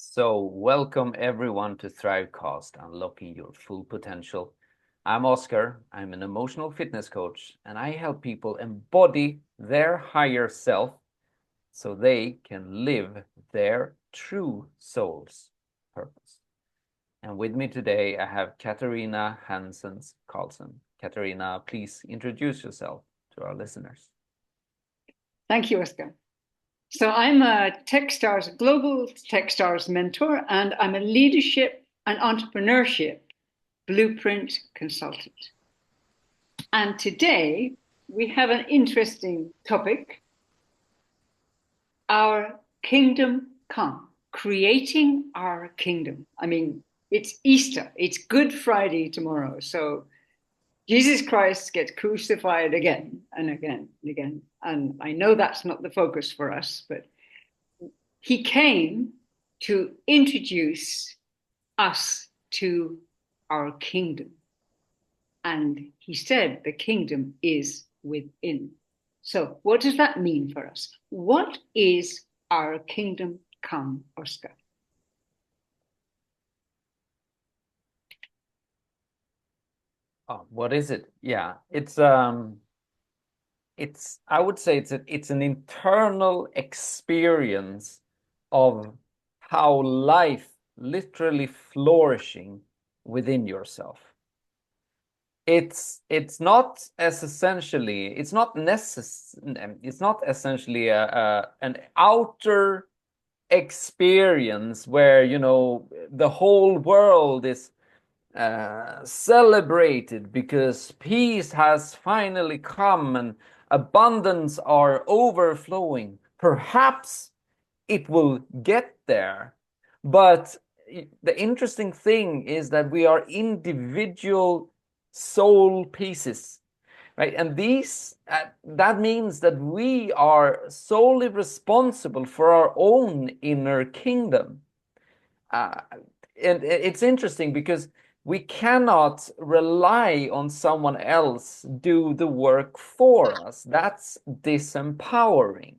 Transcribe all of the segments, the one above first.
So, welcome everyone to Thrivecast, Unlocking Your Full Potential. I'm Oskar, I'm an emotional fitness coach, and I help people embody their higher self so they can live their true soul's purpose. And with me today, I have Katarina Hansens Karlsson. Katarina, please introduce yourself to our listeners. Thank you, Oskar. So I'm a global Techstars mentor, and I'm a leadership and entrepreneurship blueprint consultant. And today we have an interesting topic, our kingdom come, creating our kingdom. I mean, it's Easter, it's Good Friday tomorrow. So Jesus Christ gets crucified again and again and again. And I know that's not the focus for us, but he came to introduce us to our kingdom. And he said the kingdom is within. So what does that mean for us? What is our kingdom come, Oskar? Oh, what is it? Yeah, I would say it's an internal experience of how life literally flourishing within yourself. It's not essentially an outer experience where the whole world is celebrated because peace has finally come and abundance are overflowing. Perhaps it will get there, but the interesting thing is that we are individual soul pieces, right? And that means that we are solely responsible for our own inner kingdom. uh, and it's interesting because we cannot rely on someone else do the work for us. That's disempowering.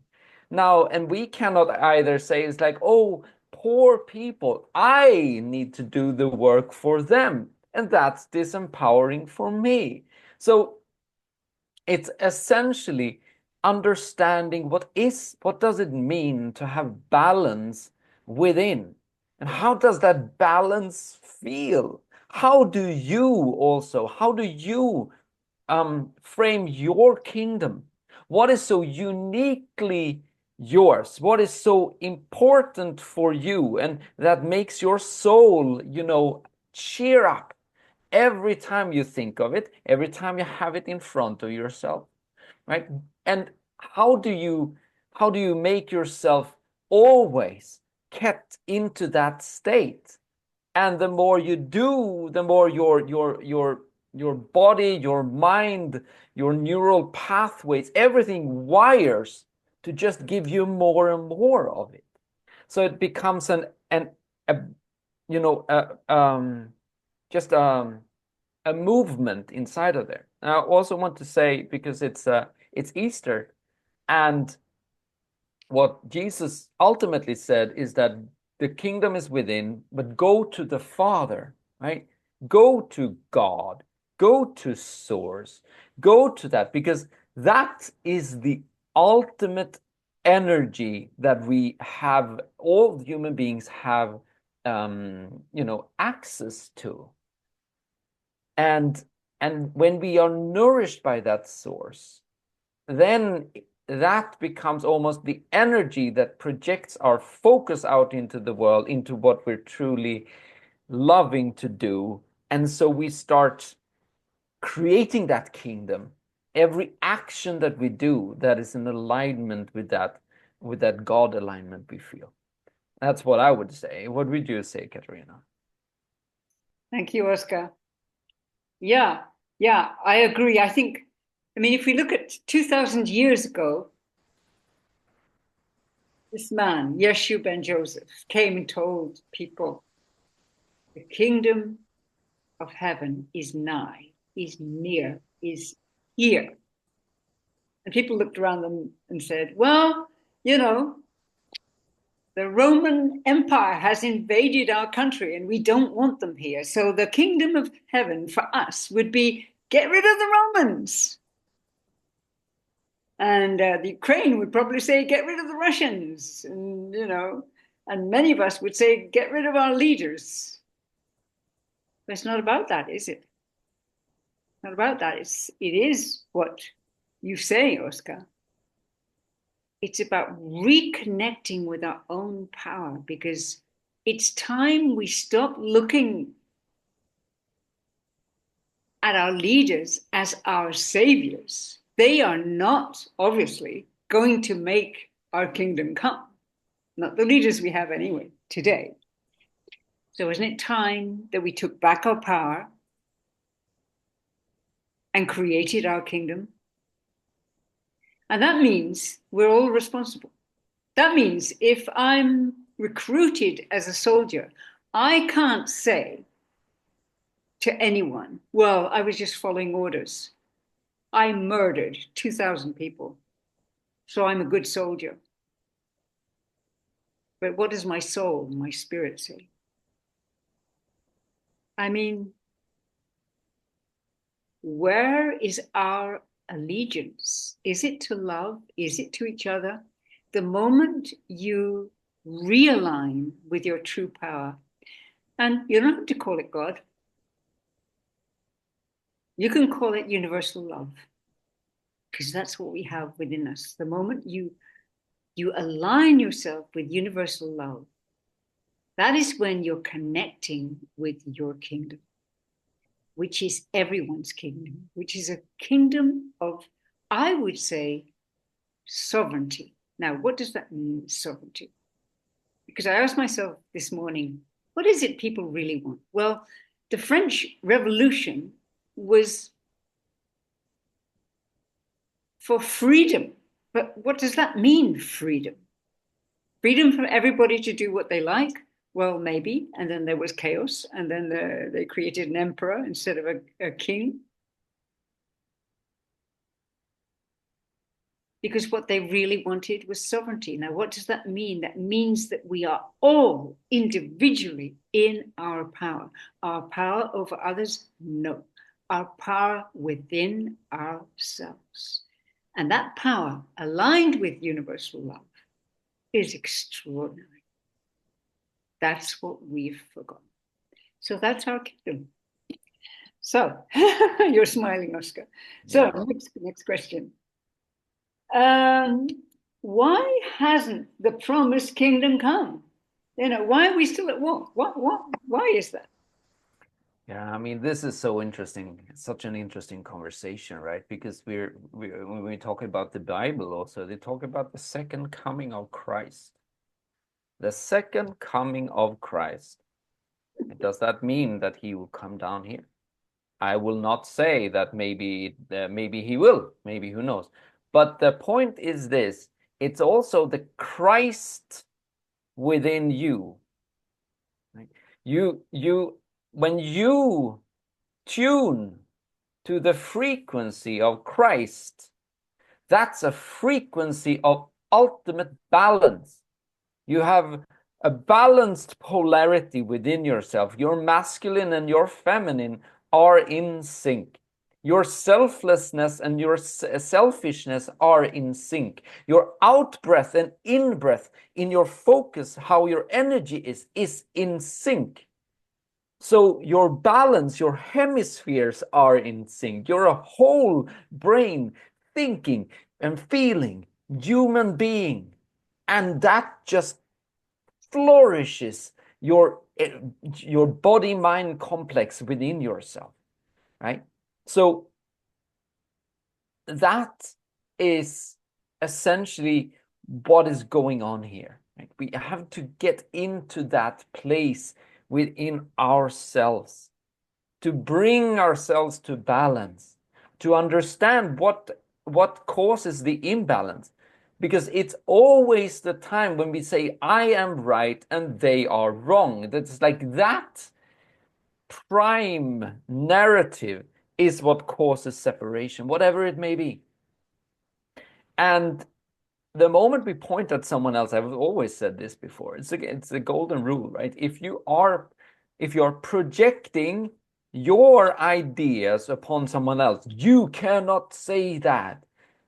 Now, and we cannot either say it's like, oh, poor people, I need to do the work for them, and that's disempowering for me. So it's essentially understanding what does it mean to have balance within, and how does that balance feel? How do you frame your kingdom? What is so uniquely yours? What is so important for you, and that makes your soul, cheer up every time you think of it, every time you have it in front of yourself, right? And how do you make yourself always kept into that state? And the more you do, the more your body, your mind, your neural pathways, everything wires to just give you more and more of it. So it becomes a you know just a movement inside of there. And I also want to say, because it's Easter, and what Jesus ultimately said is that the kingdom is within, but go to the Father, right? Go to God, go to Source, go to that, because that is the ultimate energy that we have, all human beings have, access to. And when we are nourished by that source, then that becomes almost the energy that projects our focus out into the world, into what we're truly loving to do. And so we start creating that kingdom. Every action that we do that is in alignment with that God alignment we feel. That's what I would say. What would you say, Katarina? Thank you, Oskar. Yeah, I agree. I mean, if we look at 2000 years ago, this man, Yeshua ben Joseph, came and told people, the kingdom of heaven is nigh, is near, is here. And people looked around them and said, well, The Roman Empire has invaded our country and we don't want them here. So the kingdom of heaven for us would be get rid of the Romans. And the Ukraine would probably say, get rid of the Russians. And, and many of us would say, get rid of our leaders. But it's not about that, is it? Not about that. It is what you say, Oskar. It's about reconnecting with our own power, because it's time we stop looking at our leaders as our saviors. They are not, obviously, going to make our kingdom come. Not the leaders we have anyway today. So isn't it time that we took back our power and created our kingdom? And that means we're all responsible. That means if I'm recruited as a soldier, I can't say to anyone, well, I was just following orders. I murdered 2,000 people, so I'm a good soldier. But what does my soul, my spirit say? I mean, where is our allegiance? Is it to love? Is it to each other? The moment you realign with your true power, and you don't have to call it God, you can call it universal love, because that's what we have within us. The moment you align yourself with universal love, that is when you're connecting with your kingdom, which is everyone's kingdom, which is a kingdom of, I would say, sovereignty. Now, what does that mean, sovereignty? Because I asked myself this morning, what is it people really want? Well, the French Revolution was for freedom. But what does that mean, freedom? Freedom for everybody to do what they like? Well, maybe. And then there was chaos. And then they created an emperor instead of a king. Because what they really wanted was sovereignty. Now, what does that mean? That means that we are all individually in our power. Our power over others? No. Our power within ourselves. And that power, aligned with universal love, is extraordinary. That's what we've forgotten. So that's our kingdom. So, you're smiling, Oskar. So, yeah. Next question. Why hasn't the promised kingdom come? Why are we still at war? Why is that? Yeah, I mean, this is so interesting. It's such an interesting conversation, right? Because when we talk about the Bible also, they talk about the second coming of Christ. The second coming of Christ. Does that mean that he will come down here? I will not say that maybe he will, maybe, who knows. But the point is this, it's also the Christ within you. Right? When you tune to the frequency of Christ, that's a frequency of ultimate balance. You have a balanced polarity within yourself. Your masculine and your feminine are in sync. Your selflessness and your selfishness are in sync. Your out-breath and in-breath in your focus, how your energy is in sync. So your balance, your hemispheres are in sync. You're a whole brain, thinking and feeling human being. And that just flourishes your body-mind complex within yourself, right? So that is essentially what is going on here, right? We have to get into that place within ourselves, to bring ourselves to balance, to understand what causes the imbalance. Because it's always the time when we say, I am right and they are wrong. That's like that prime narrative is what causes separation, whatever it may be. And the moment we point at someone else, I've always said this before, it's a golden rule, right? If you are projecting your ideas upon someone else, you cannot say that.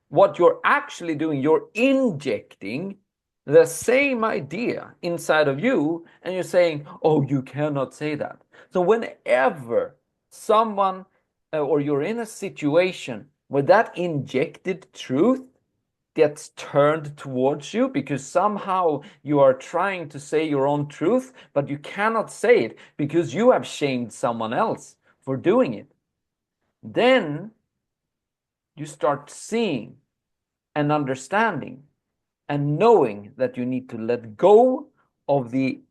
What you're actually doing, you're injecting the same idea inside of you, and you're saying, oh, you cannot say that. So whenever someone or you're in a situation where that injected truth gets turned towards you because somehow you are trying to say your own truth, but you cannot say it because you have shamed someone else for doing it, then you start seeing and understanding and knowing that you need to let go of the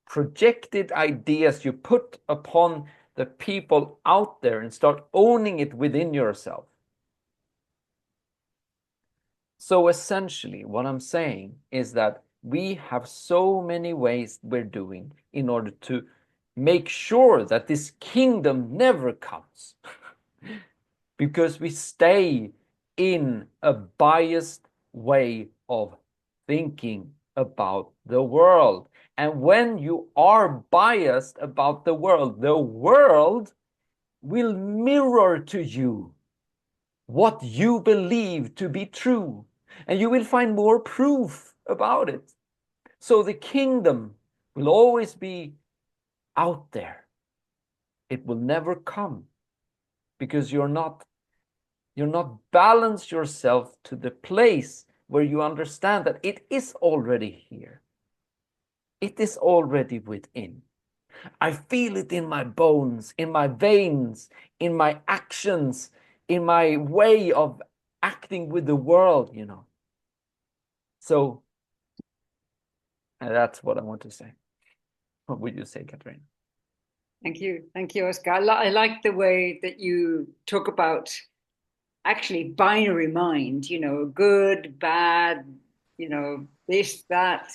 projected ideas you put upon the people out there and start owning it within yourself. So essentially, what I'm saying is that we have so many ways we're doing in order to make sure that this kingdom never comes. Because we stay in a biased way of thinking about the world. And when you are biased about the world will mirror to you what you believe to be true, and you will find more proof about it. So the kingdom will always be out there. It will never come because you're not balanced yourself to the place where you understand that it is already here. It is already within. I feel it in my bones, in my veins, in my actions, in my way of acting with the world, you know. So that's what I want to say. What would you say, Katarina? Thank you. Thank you, Oskar. I like the way that you talk about actually binary mind, you know, good, bad, you know, this, that,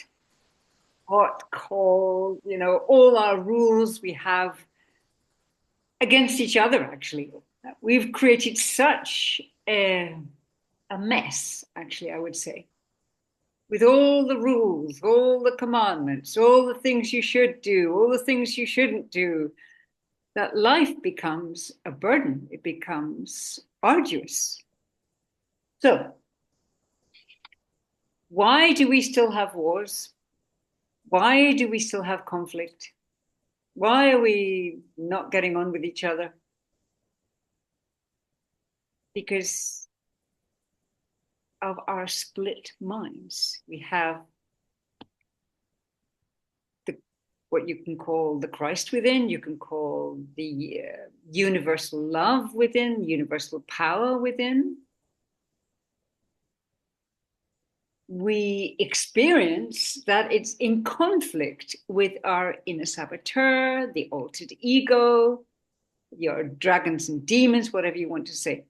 hot, cold, you know, all our rules we have against each other, actually. We've created such a mess, actually, I would say, with all the rules, all the commandments, all the things you should do, all the things you shouldn't do, that life becomes a burden. It becomes arduous. So, why do we still have wars? Why do we still have conflict? Why are we not getting on with each other? Because of our split minds. We have what you can call the Christ within, you can call the universal love within, universal power within. We experience that it's in conflict with our inner saboteur, the altered ego, your dragons and demons, whatever you want to say.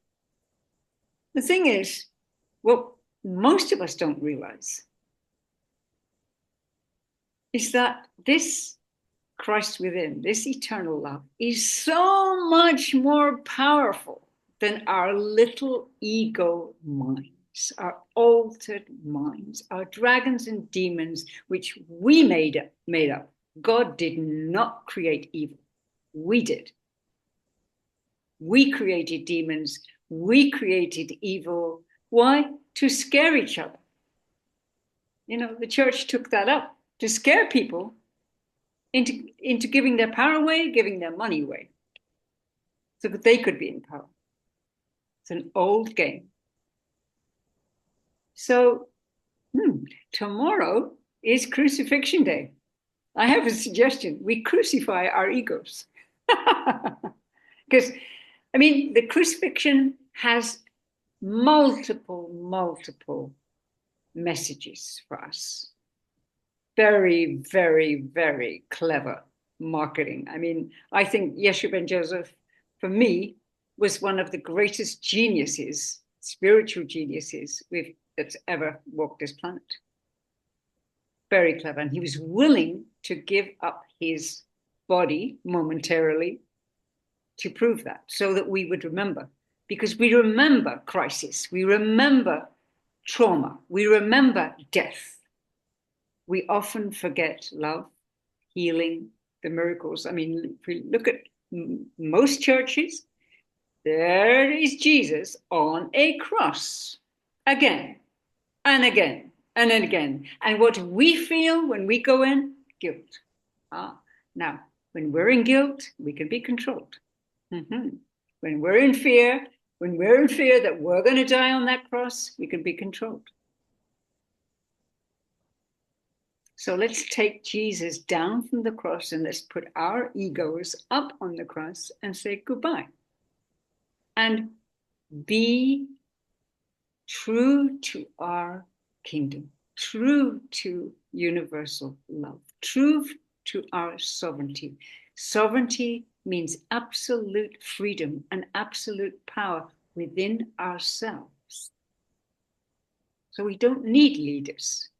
The thing is, what most of us don't realize is that this Christ within, this eternal love, is so much more powerful than our little ego minds, our altered minds, our dragons and demons, which we made up. God did not create evil. We did. We created demons. We created evil. Why? To scare each other. You know, the church took that up to scare people into giving their power away, giving their money away, so that they could be in power. It's an old game. So tomorrow is Crucifixion Day. I have a suggestion. We crucify our egos. Because, I mean, the crucifixion has multiple messages for us. Very, very, very clever marketing. I mean, I think Yeshua ben Joseph, for me, was one of the greatest geniuses, spiritual geniuses that's ever walked this planet. Very clever. And he was willing to give up his body momentarily to prove that, so that we would remember. Because we remember crisis. We remember trauma. We remember death. We often forget love, healing, the miracles. I mean, if we look at most churches, there is Jesus on a cross again and again and again. And what do we feel when we go in? Guilt. Now, when we're in guilt, we can be controlled. When we're in fear that we're going to die on that cross, we can be controlled. So let's take Jesus down from the cross and let's put our egos up on the cross and say goodbye. And be true to our kingdom, true to universal love, true to our sovereignty. Sovereignty means absolute freedom and absolute power within ourselves. So we don't need leaders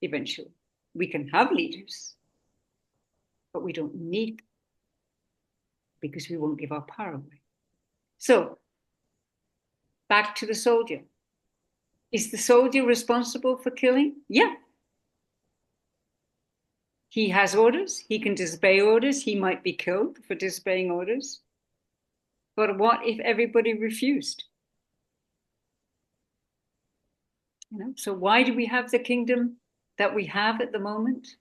eventually. We can have leaders, but we don't need them because we won't give our power away. So, back to the soldier. Is the soldier responsible for killing? Yeah. He has orders. He can disobey orders. He might be killed for disobeying orders. But what if everybody refused? So why do we have the kingdom that we have at the moment?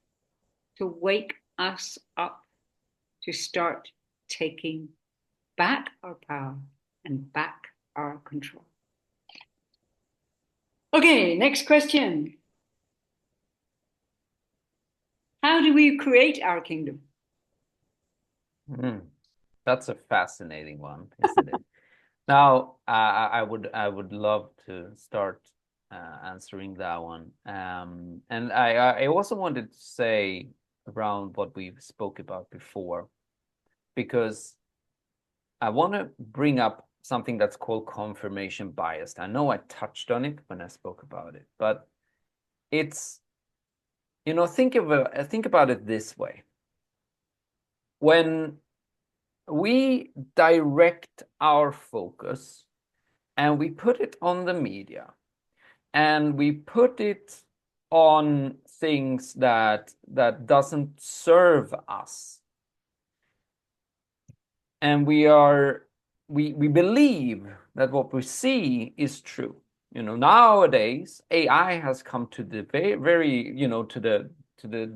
To wake us up, to start taking back our power and back our control. Okay, next question. How do we create our kingdom? That's a fascinating one, isn't it? Now, I would love to start answering that one. And I also wanted to say around what we spoke about before, because I want to bring up something that's called confirmation bias. I know I touched on it when I spoke about it, but it's, think about it this way. When we direct our focus and we put it on the media and we put it on things that doesn't serve us, and we believe that what we see is true. Nowadays AI has come to the very to the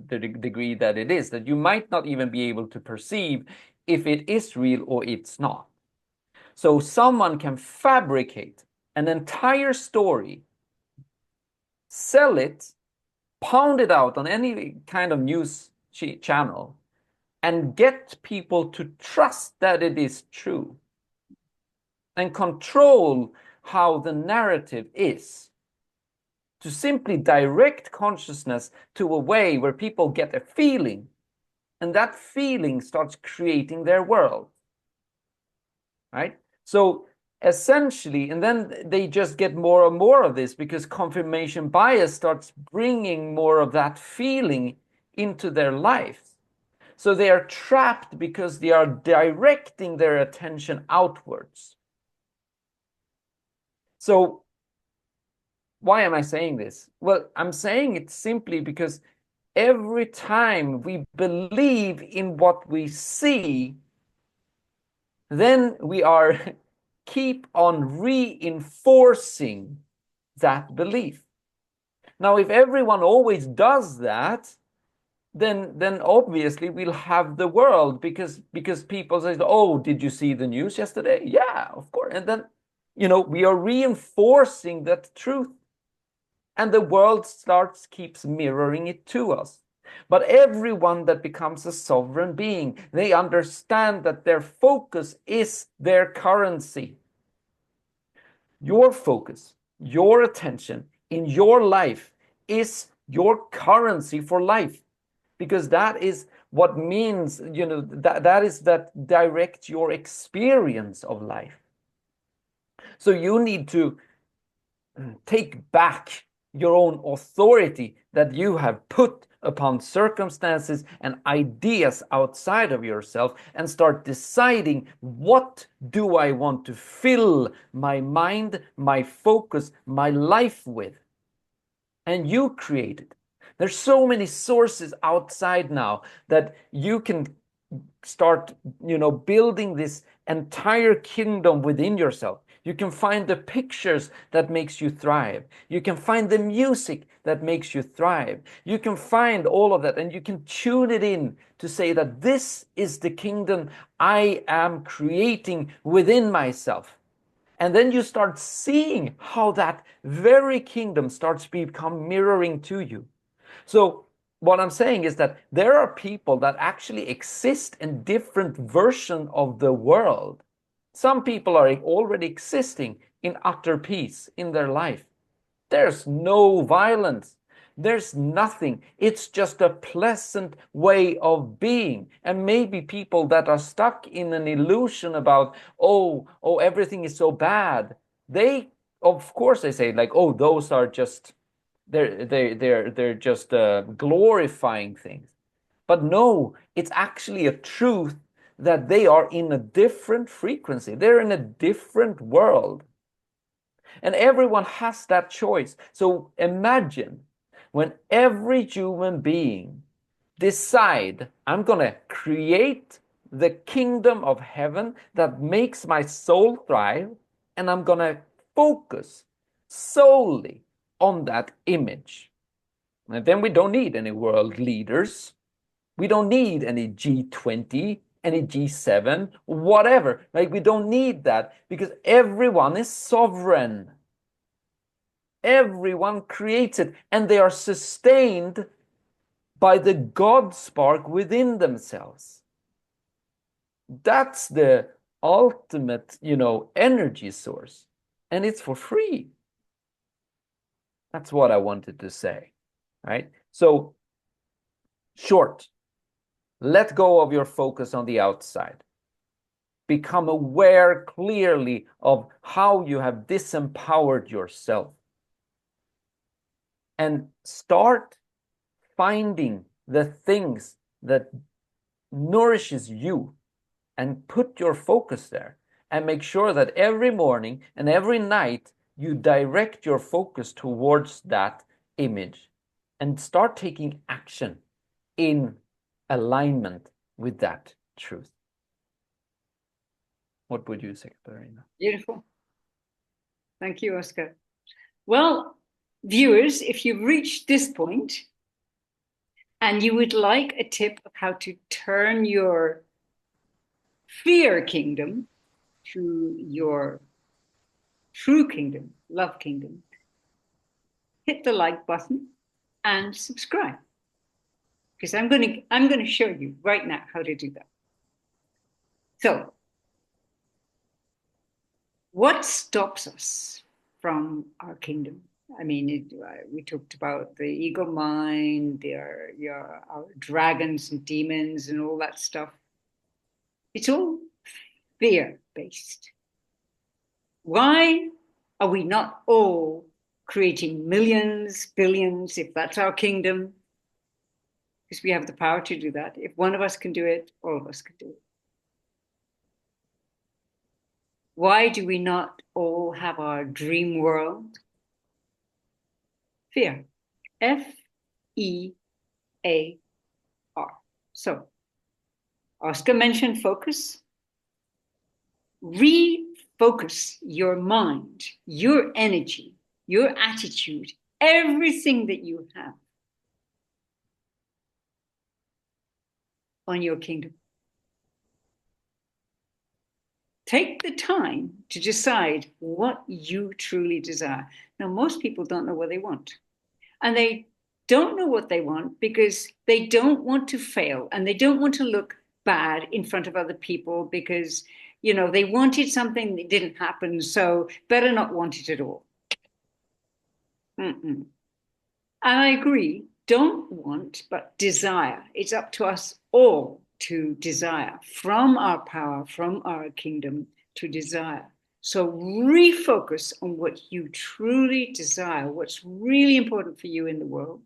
degree that it is, that you might not even be able to perceive if it is real or it's not. So someone can fabricate an entire story, sell it, pound it out on any kind of news channel, and get people to trust that it is true and control how the narrative is, to simply direct consciousness to a way where people get a feeling, and that feeling starts creating their world, right? So essentially, and then they just get more and more of this because confirmation bias starts bringing more of that feeling into their life. So they are trapped because they are directing their attention outwards. So why am I saying this? Well, I'm saying it simply because every time we believe in what we see, then we are keep on reinforcing that belief. Now, if everyone always does that, then obviously we'll have the world, because people say, oh, did you see the news yesterday? Yeah, of course. And then we are reinforcing that truth, and the world keeps mirroring it to us. But everyone that becomes a sovereign being, they understand that their focus is their currency. Your focus, your attention in your life is your currency for life, because that is what means, that directs your experience of life. So you need to take back your own authority that you have put upon circumstances and ideas outside of yourself, and start deciding, what do I want to fill my mind, my focus, my life with? and you create it. There's so many sources outside now that you can start, building this entire kingdom within yourself. You can find the pictures that makes you thrive. You can find the music that makes you thrive. You can find all of that and you can tune it in to say that this is the kingdom I am creating within myself. And then you start seeing how that very kingdom starts to become mirroring to you. So what I'm saying is that there are people that actually exist in different versions of the world. Some people are already existing in utter peace in their life. There's no violence. There's nothing. It's just a pleasant way of being. And maybe people that are stuck in an illusion about, everything is so bad. They, of course, they say like, oh, those are just, they're just glorifying things. But no, it's actually a truth that they are in a different frequency. They're in a different world. And everyone has that choice. So imagine when every human being decide, I'm going to create the kingdom of heaven that makes my soul thrive, and I'm going to focus solely on that image. And then we don't need any world leaders. We don't need any G20, any G7, whatever. Like, we don't need that because everyone is sovereign. Everyone creates it, and they are sustained by the God spark within themselves. That's the ultimate, energy source, and it's for free. That's what I wanted to say, right? So, short, let go of your focus on the outside. Become aware clearly of how you have disempowered yourself. And start finding the things that nourishes you and put your focus there. And make sure that every morning and every night you direct your focus towards that image and start taking action in alignment with that truth. What would you say, Katarina? Beautiful. Thank you, Oskar. Well, viewers, if you've reached this point and you would like a tip of how to turn your fear kingdom to your true kingdom, love kingdom, hit the like button and subscribe. Because I'm going to show you right now how to do that. So, what stops us from our kingdom? I mean, we talked about the ego mind, our dragons and demons and all that stuff. It's all fear-based. Why are we not all creating millions, billions, if that's our kingdom? Because we have the power to do that. If one of us can do it, all of us can do it. Why do we not all have our dream world? Fear. F-E-A-R. So, Oskar mentioned focus. Refocus your mind, your energy, your attitude, everything that you have on your kingdom. Take the time to decide what you truly desire. Now, most people don't know what they want. And they don't know what they want because they don't want to fail and they don't want to look bad in front of other people because, they wanted something that didn't happen, so better not want it at all. And I agree, don't want, but desire. It's up to us all to desire from our power, from our kingdom to desire. So refocus on what you truly desire, what's really important for you in the world.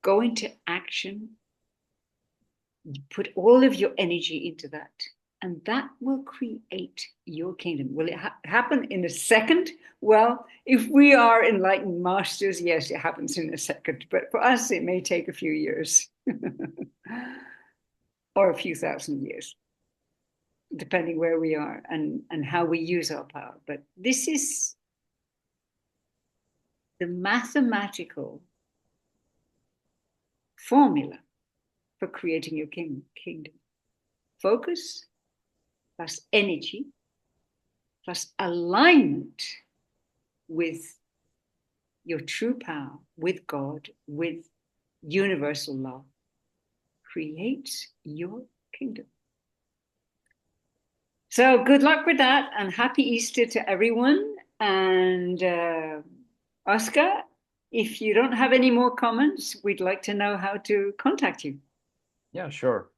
Go into action. Put all of your energy into that. And that will create your kingdom. Will it happen in a second? Well, if we are enlightened masters, yes, it happens in a second. But for us, it may take a few years or a few thousand years, depending where we are and how we use our power. But this is the mathematical formula for creating your kingdom. Focus plus energy plus alignment with your true power, with God, with universal love, creates your kingdom. So good luck with that, and happy Easter to everyone. And Oskar, if you don't have any more comments, we'd like to know how to contact you. Yeah, sure.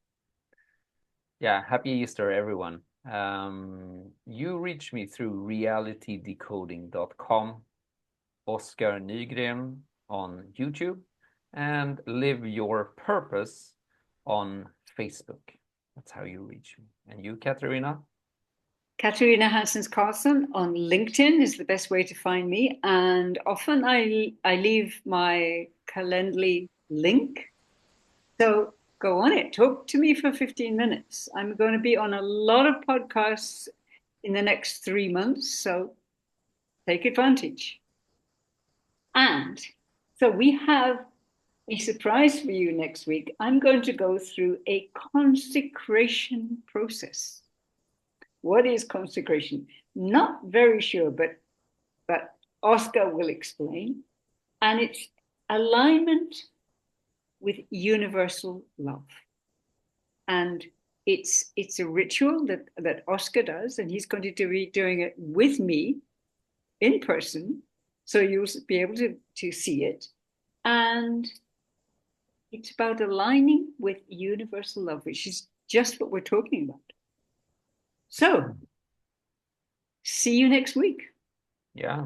Yeah, happy Easter, everyone. You reach me through realitydecoding.com, Oskar Nygren on YouTube, and Live Your Purpose on Facebook. That's how you reach me. And you, Katarina? Katarina Hansens Karlsson on LinkedIn is the best way to find me. And often I leave my Calendly link. So go on it. Talk to me for 15 minutes. I'm going to be on a lot of podcasts in the next 3 months. So take advantage. And so we have a surprise for you next week. I'm going to go through a consecration process. What is consecration? Not very sure, but Oskar will explain. And it's alignment with universal love. And it's a ritual that Oskar does, and he's going to be doing it with me in person. So you'll be able to see it. And it's about aligning with universal love, which is just what we're talking about. So, see you next week. Yeah.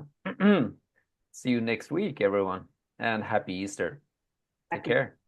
See you next week, everyone. And happy Easter. Take care.